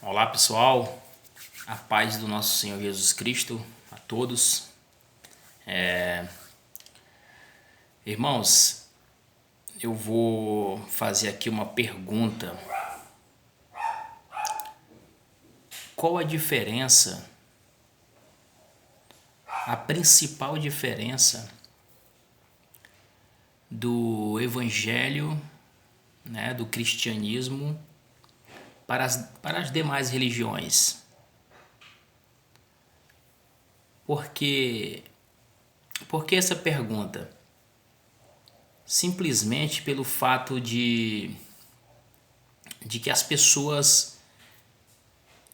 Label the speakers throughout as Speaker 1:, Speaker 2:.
Speaker 1: Olá pessoal, a paz do nosso Senhor Jesus Cristo a todos. Irmãos, eu vou fazer aqui uma pergunta. Qual a diferença, a principal diferença do evangelho, né, do cristianismo para as demais religiões? Por que essa pergunta? Simplesmente pelo fato de que as pessoas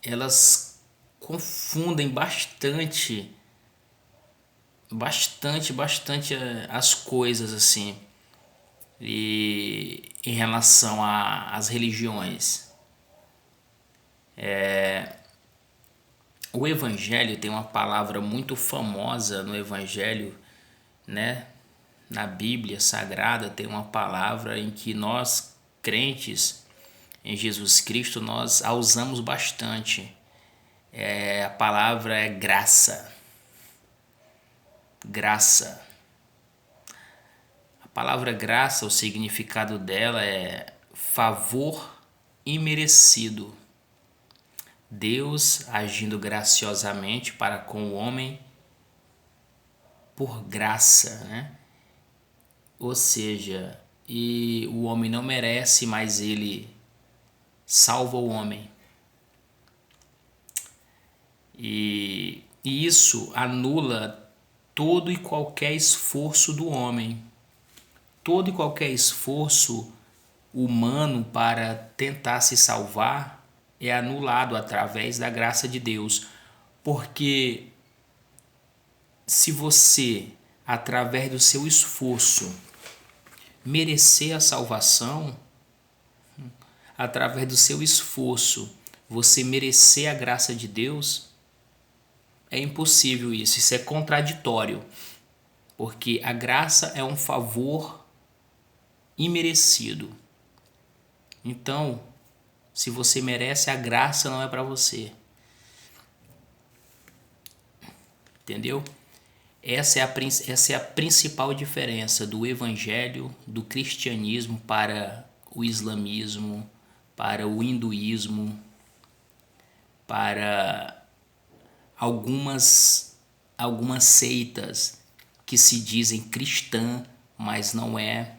Speaker 1: elas confundem bastante as coisas assim, e em relação às religiões. O evangelho tem uma palavra muito famosa no evangelho, né? Na Bíblia Sagrada tem uma palavra em que nós, crentes em Jesus Cristo, nós a usamos bastante. A palavra é graça. Graça. A palavra graça, o significado dela é favor imerecido. Deus agindo graciosamente para com o homem por graça, né? Ou seja, e o homem não merece, mas ele salva o homem. E isso anula todo e qualquer esforço do homem. Todo e qualquer esforço humano para tentar se salvar é anulado através da graça de Deus. Porque se você, através do seu esforço, merecer a salvação, através do seu esforço, você merecer a graça de Deus, é impossível isso. Isso é contraditório. Porque a graça é um favor imerecido. Então, se você merece, a graça não é para você. Entendeu? Essa é a principal diferença do evangelho, do cristianismo para o islamismo, para o hinduísmo, para algumas seitas que se dizem cristã, mas não é,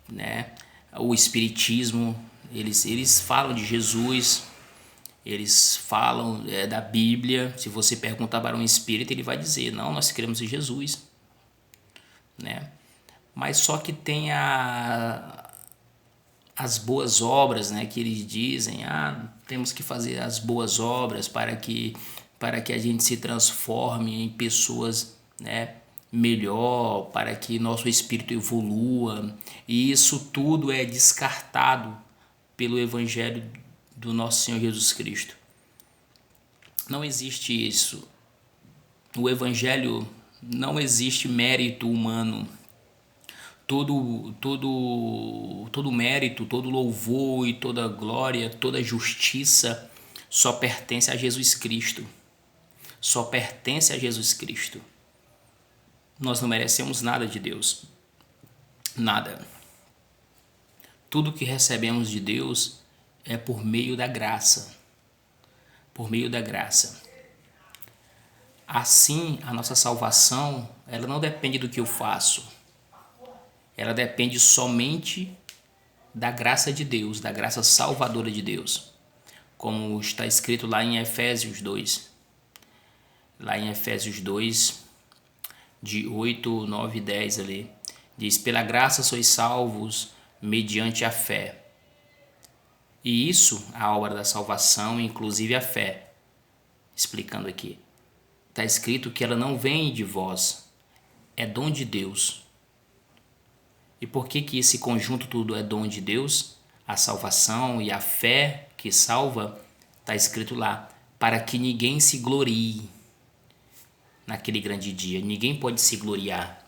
Speaker 1: né? O espiritismo, eles falam de Jesus, eles falam da Bíblia. Se você perguntar para um espírita, ele vai dizer: não, nós cremos em Jesus, né? Mas só que tem as boas obras, né? Que eles dizem: temos que fazer as boas obras para que a gente se transforme em pessoas, né, melhor, para que nosso espírito evolua. E isso tudo é descartado pelo evangelho do nosso Senhor Jesus Cristo. Não existe isso. No evangelho não existe mérito humano. Todo mérito, todo louvor e toda glória, toda justiça só pertence a Jesus Cristo. Só pertence a Jesus Cristo. Nós não merecemos nada de Deus. Nada. Tudo que recebemos de Deus é por meio da graça. Por meio da graça. Assim, a nossa salvação, ela não depende do que eu faço. Ela depende somente da graça de Deus, da graça salvadora de Deus. Como está escrito lá em Efésios 2. Lá em Efésios 2, de 8, 9 e 10 ali. Diz: pela graça sois salvos mediante a fé. E isso, a obra da salvação, inclusive a fé. Explicando aqui. Está escrito que ela não vem de vós, é dom de Deus. E por que esse conjunto tudo é dom de Deus? A salvação e a fé que salva, está escrito lá: para que ninguém se glorie naquele grande dia. Ninguém pode se gloriar.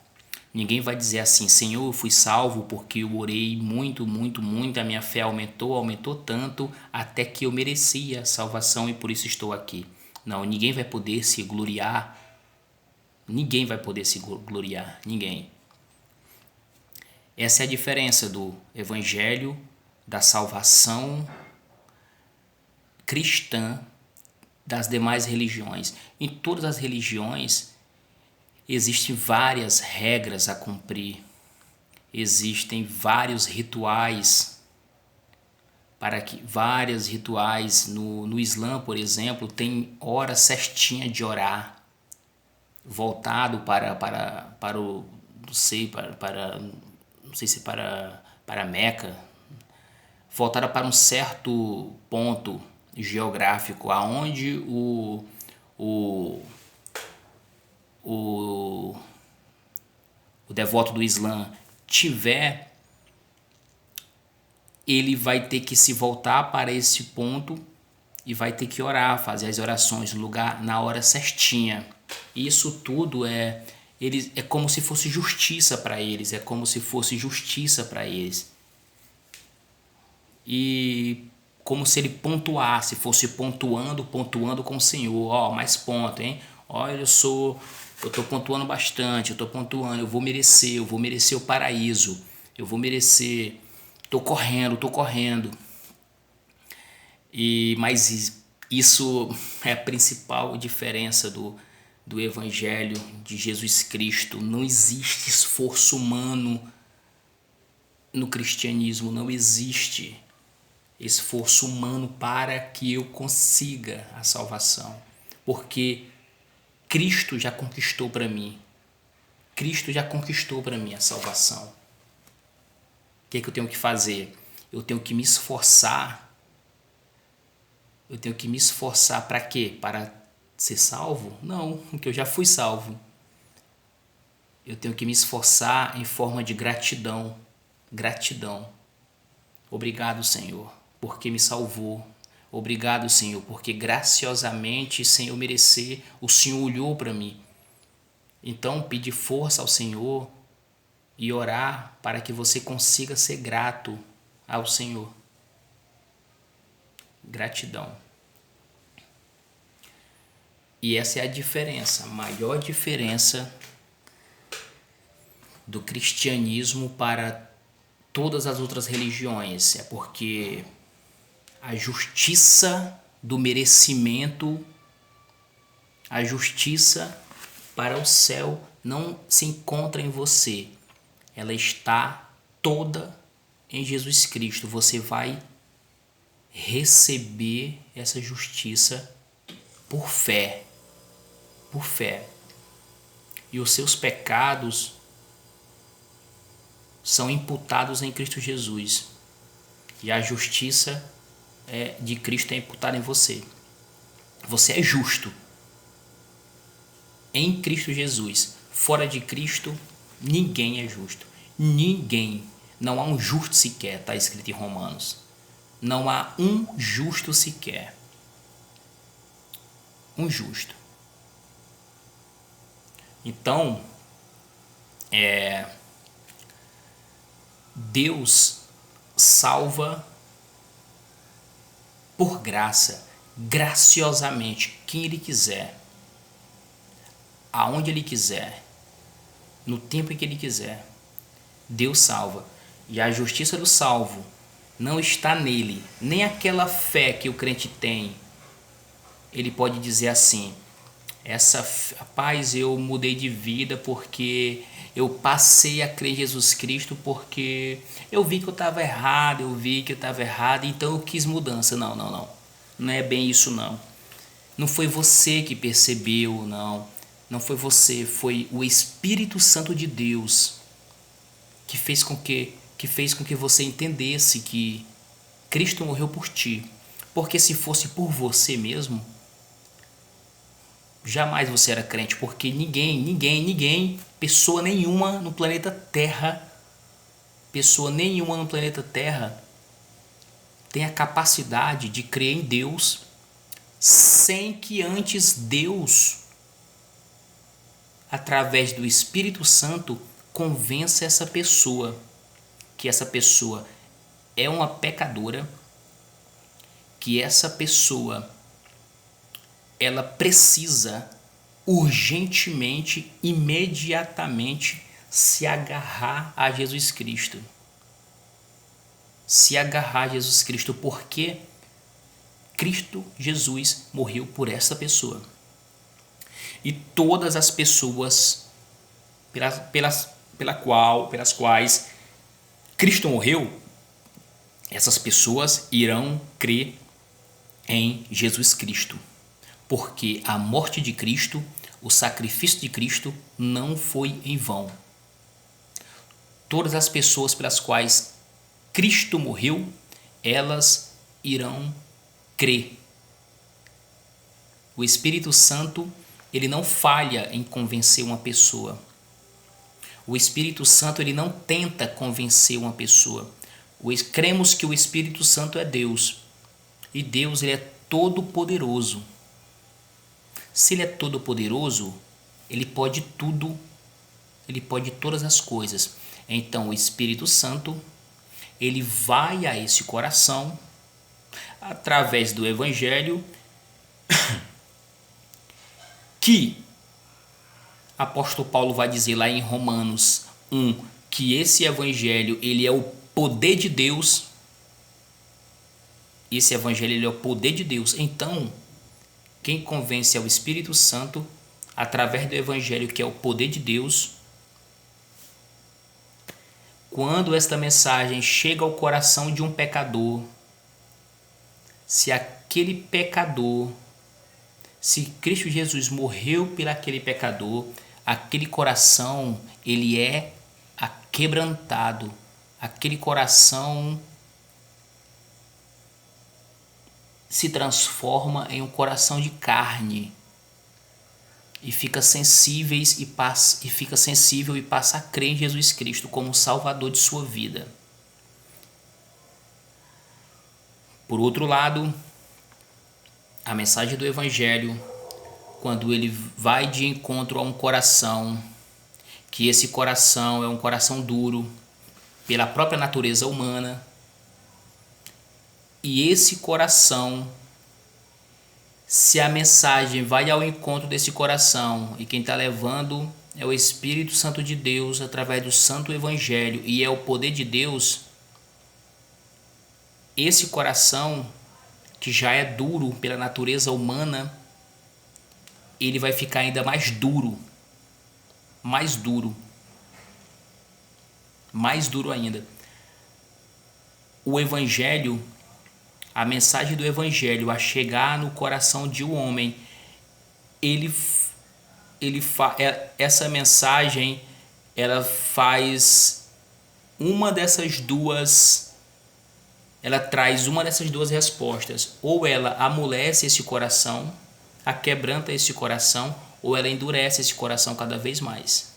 Speaker 1: Ninguém vai dizer assim: Senhor, eu fui salvo porque eu orei muito, muito, muito, a minha fé aumentou, aumentou tanto, até que eu merecia a salvação e por isso estou aqui. Não, ninguém vai poder se gloriar. Ninguém vai poder se gloriar. Ninguém. Essa é a diferença do evangelho, da salvação cristã das demais religiões. Em todas as religiões existem várias regras a cumprir, existem vários rituais no Islã, por exemplo, tem hora certinha de orar, voltado para o não sei não sei se para Meca, voltada para um certo ponto geográfico aonde o, o, o devoto do Islã tiver, ele vai ter que se voltar para esse ponto e vai ter que orar, fazer as orações no lugar, na hora certinha. Isso tudo é como se fosse justiça para eles, é como se fosse justiça para eles. E como se ele pontuasse, fosse pontuando com o Senhor. Ó, mais ponto, hein? Olha, eu tô pontuando bastante, eu vou merecer o paraíso, eu vou merecer, tô correndo. Mas isso é a principal diferença do Evangelho de Jesus Cristo. Não existe esforço humano no cristianismo, não existe esforço humano para que eu consiga a salvação, porque Cristo já conquistou para mim. Cristo já conquistou para mim a salvação. O que é que eu tenho que fazer? Eu tenho que me esforçar. Eu tenho que me esforçar para quê? Para ser salvo? Não, porque eu já fui salvo. Eu tenho que me esforçar em forma de gratidão. Gratidão. Obrigado, Senhor, porque me salvou. Obrigado, Senhor, porque graciosamente, sem eu merecer, o Senhor olhou para mim. Então, pedir força ao Senhor e orar para que você consiga ser grato ao Senhor. Gratidão. E essa é a diferença, a maior diferença do cristianismo para todas as outras religiões. É porque a justiça do merecimento, a justiça para o céu não se encontra em você. Ela está toda em Jesus Cristo. Você vai receber essa justiça por fé. Por fé. E os seus pecados são imputados em Cristo Jesus. E a justiça de Cristo é imputada em você. Você é justo em Cristo Jesus. Fora de Cristo, ninguém é justo. Ninguém. Não há um justo sequer, está escrito em Romanos. Não há um justo sequer. Um justo. Então, Deus salva por graça, graciosamente, quem Ele quiser, aonde Ele quiser, no tempo em que Ele quiser. Deus salva. E a justiça do salvo não está nele, nem aquela fé que o crente tem. Ele pode dizer assim: rapaz, eu mudei de vida porque eu passei a crer em Jesus Cristo porque eu vi que eu estava errado, então eu quis mudança. Não. Não é bem isso, não. Não foi você que percebeu, não. Não foi você, foi o Espírito Santo de Deus que fez com que você entendesse que Cristo morreu por ti. Porque se fosse por você mesmo, jamais você era crente, porque ninguém, pessoa nenhuma no planeta Terra tem a capacidade de crer em Deus sem que antes Deus, através do Espírito Santo, convença essa pessoa que essa pessoa é uma pecadora, que essa pessoa ela precisa urgentemente, imediatamente se agarrar a Jesus Cristo. Se agarrar a Jesus Cristo, porque Cristo Jesus morreu por essa pessoa. E todas as pessoas pelas quais Cristo morreu, essas pessoas irão crer em Jesus Cristo. Porque a morte de Cristo, o sacrifício de Cristo não foi em vão. Todas as pessoas pelas quais Cristo morreu, elas irão crer. O Espírito Santo, ele não falha em convencer uma pessoa. O Espírito Santo, ele não tenta convencer uma pessoa. Cremos que o Espírito Santo é Deus. E Deus, ele é todo poderoso. Se ele é todo poderoso, ele pode tudo. Ele pode todas as coisas. Então o Espírito Santo, ele vai a esse coração através do Evangelho que apóstolo Paulo vai dizer lá em Romanos 1 que esse Evangelho ele é o poder de Deus. Esse Evangelho ele é o poder de Deus. Então, quem convence é o Espírito Santo através do Evangelho, que é o poder de Deus. Quando esta mensagem chega ao coração de um pecador, se aquele pecador, se Cristo Jesus morreu por aquele pecador, aquele coração ele é aquebrantado, aquele coração se transforma em um coração de carne e fica sensível e passa a crer em Jesus Cristo como Salvador de sua vida. Por outro lado, a mensagem do Evangelho, quando ele vai de encontro a um coração, que esse coração é um coração duro pela própria natureza humana, e esse coração, se a mensagem vai ao encontro desse coração e quem está levando é o Espírito Santo de Deus através do Santo Evangelho e é o poder de Deus, esse coração que já é duro pela natureza humana, ele vai ficar ainda mais duro ainda. O Evangelho, a mensagem do Evangelho a chegar no coração de um homem, essa mensagem ela faz uma dessas duas, ela traz uma dessas duas respostas: ou ela amolece esse coração, aquebranta esse coração, ou ela endurece esse coração cada vez mais.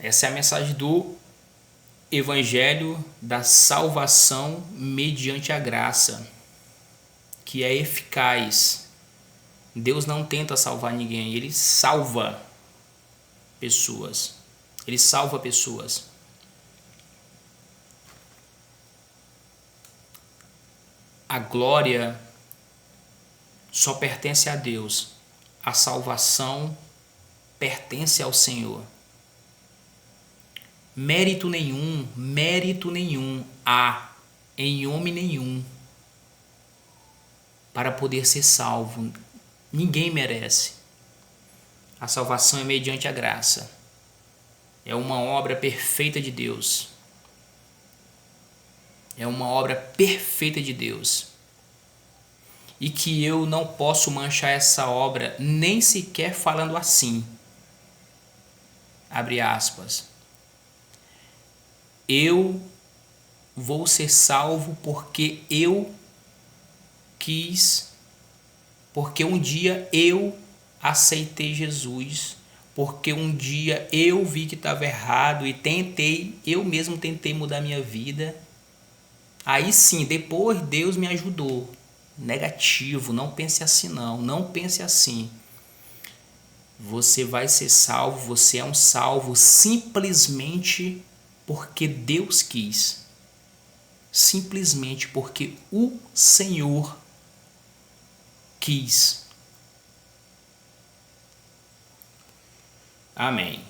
Speaker 1: Essa é a mensagem do Evangelho da salvação mediante a graça, que é eficaz. Deus não tenta salvar ninguém, ele salva pessoas. Ele salva pessoas. A glória só pertence a Deus. A salvação pertence ao Senhor. Mérito nenhum há em homem nenhum para poder ser salvo. Ninguém merece. A salvação é mediante a graça. É uma obra perfeita de Deus. É uma obra perfeita de Deus. E que eu não posso manchar essa obra nem sequer falando assim. Abre aspas. Eu vou ser salvo porque eu quis, porque um dia eu aceitei Jesus, porque um dia eu vi que estava errado e eu mesmo tentei mudar minha vida. Aí sim, depois Deus me ajudou. Negativo, não pense assim não pense assim. Você vai ser salvo, você é um salvo simplesmente porque Deus quis. Simplesmente porque o Senhor quis. Amém.